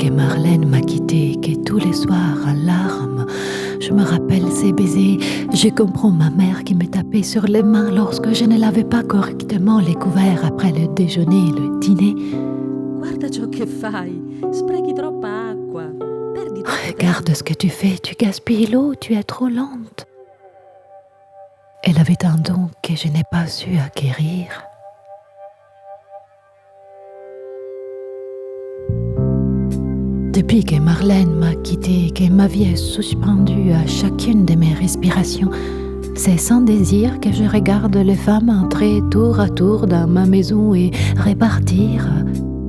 que Marlène m'a quittée et que tous les soirs, en larmes, je me rappelle ses baisers. Je comprends ma mère qui me tapait sur les mains lorsque je ne lavais pas correctement les couverts après le déjeuner et le dîner. Guarda ciò che fai, sprechi troppa acqua, perdi troppo Regarde ce que tu fais, tu gaspilles l'eau, tu es trop lente. Elle avait un don que je n'ai pas su acquérir. Depuis que Marlène m'a quittée et que ma vie est suspendue à chacune de mes respirations, c'est sans désir que je regarde les femmes entrer tour à tour dans ma maison et repartir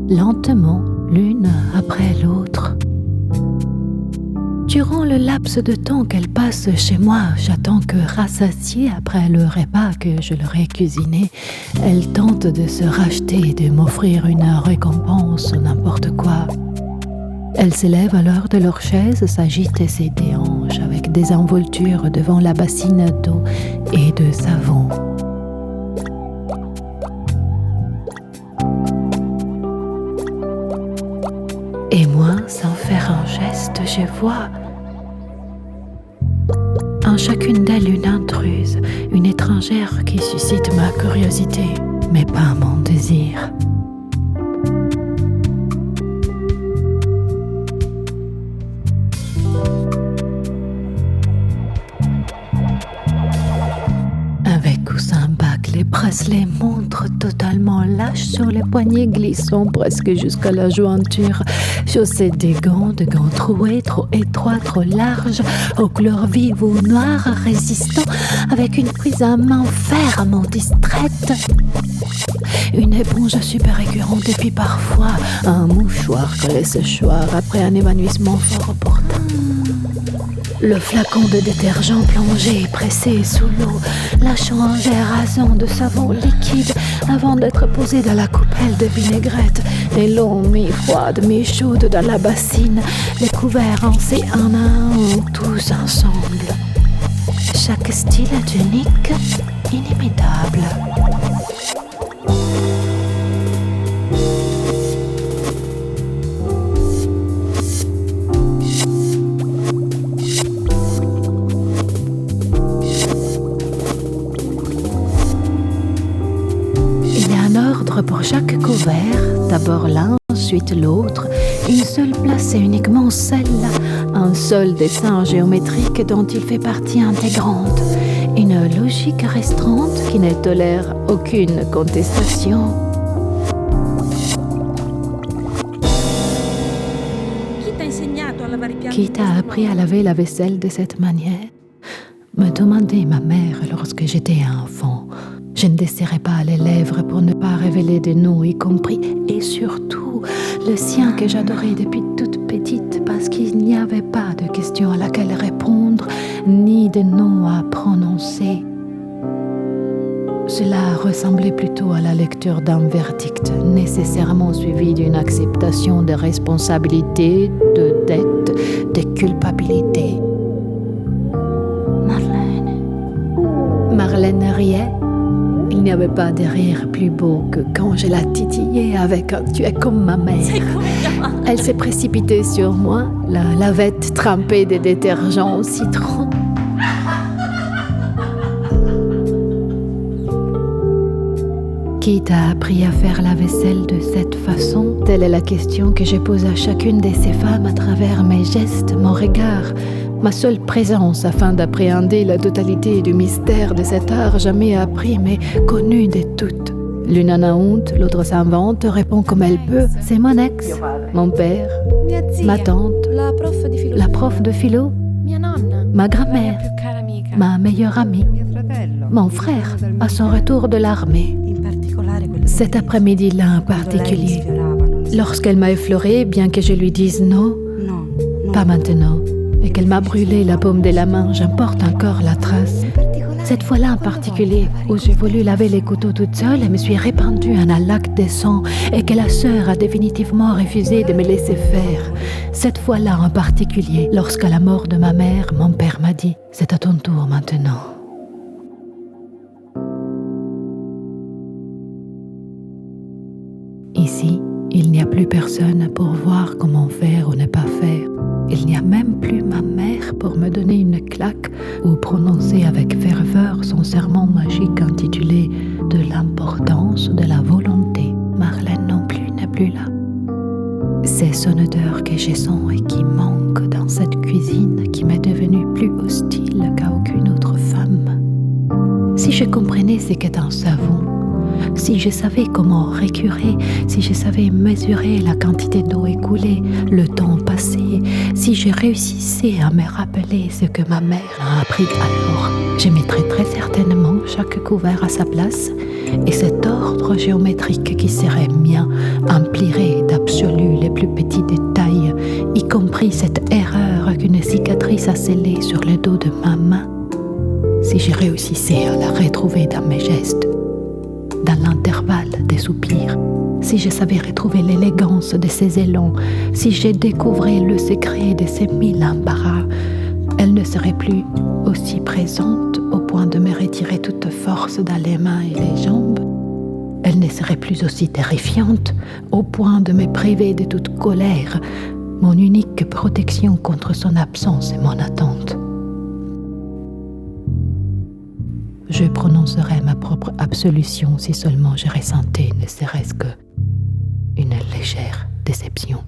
lentement l'une après l'autre. Durant le laps de temps qu'elles passent chez moi, j'attends que, rassasiée après le repas que je leur ai cuisiné, elles tentent de se racheter et de m'offrir une récompense ou n'importe quoi. Elles s'élèvent alors de leur chaise, s'agitent et se déhanchent avec désinvolture devant la bassine d'eau et de savon. Et moi, sans faire un geste, je vois en chacune d'elles une intruse, une étrangère qui suscite ma curiosité, mais pas mon désir. Avec coussin bac, les bracelets montrent totalement lâches sur les poignets glissants presque jusqu'à la jointure. Chaussées de gants troués, trop étroits, trop larges, aux couleurs vives ou noires, résistants, avec une prise à main ferme ou distraite. Une éponge super récurrente et puis parfois un mouchoir que les séchoirs après un évanouissement fort opportun. Le flacon de détergent plongé et pressé sous l'eau, lâchant un jet rasant de savon liquide avant d'être posé dans la coupelle de vinaigrette, et l'eau mi-froide, mi-chaude dans la bassine, les couverts lancés un à un, tous ensemble. Chaque style est unique, inimitable. Pour chaque couvert, d'abord l'un, ensuite l'autre, une seule place et uniquement celle-là, un seul dessin géométrique dont il fait partie intégrante, une logique restreinte qui ne tolère aucune contestation. Qui t'a appris à laver la vaisselle de cette manière? Me demandait ma mère lorsque j'étais enfant. Je ne desserrais pas les lèvres pour ne pas révéler des noms, y compris et surtout le sien que j'adorais depuis toute petite, parce qu'il n'y avait pas de question à laquelle répondre, ni de nom à prononcer. Cela ressemblait plutôt à la lecture d'un verdict, nécessairement suivi d'une acceptation de responsabilités, de dettes, de culpabilité. Marlène riait. Il n'y avait pas de rire plus beau que quand je la titillais avec un « tu es comme ma mère ». Elle s'est précipitée sur moi, la lavette trempée de détergent au citron. Qui t'a appris à faire la vaisselle de cette façon? Telle est la question que je pose à chacune de ces femmes à travers mes gestes, mon regard, ma seule présence afin d'appréhender la totalité du mystère de cet art jamais appris mais connu de toutes. L'une en a honte, l'autre s'invente, répond comme elle peut. C'est mon ex, mon père, ma tante, la prof de philo, ma grand-mère, ma meilleure amie, mon frère à son retour de l'armée. Cet après-midi-là en particulier, lorsqu'elle m'a effleuré, bien que je lui dise non, pas maintenant, et qu'elle m'a brûlé la paume de la main, j'emporte encore la trace. Cette fois-là en particulier, où j'ai voulu laver les couteaux toute seule et me suis répandue en un lac de sang, et que la sœur a définitivement refusé de me laisser faire. Cette fois-là en particulier, lorsqu'à la mort de ma mère, mon père m'a dit « C'est à ton tour maintenant ». Ici, Il n'y a plus personne pour voir comment faire ou ne pas faire. Il n'y a même plus ma mère pour me donner une claque ou prononcer avec ferveur son serment magique intitulé « De l'importance de la volonté ». Marlène non plus n'est plus là. C'est son odeur que je sens et qui manque dans cette cuisine qui m'est devenue plus hostile qu'à aucune autre femme. Si je comprenais ce qu'est un savon, si je savais comment récurer, si je savais mesurer la quantité d'eau écoulée, le temps passé, si je réussissais à me rappeler ce que ma mère a appris alors, je mettrais très certainement chaque couvert à sa place et cet ordre géométrique qui serait mien impliquerait d'absolus les plus petits détails, y compris cette erreur qu'une cicatrice a scellée sur le dos de ma main. Si je réussissais à la retrouver dans mes gestes, dans l'intervalle des soupirs, si je savais retrouver l'élégance de ses élans, si je découvrais le secret de ses mille embarras, elle ne serait plus aussi présente au point de me retirer toute force dans les mains et les jambes. Elle ne serait plus aussi terrifiante au point de me priver de toute colère, mon unique protection contre son absence et mon attente. Je prononcerais ma propre absolution si seulement je ressentais ne serait-ce qu'une légère déception.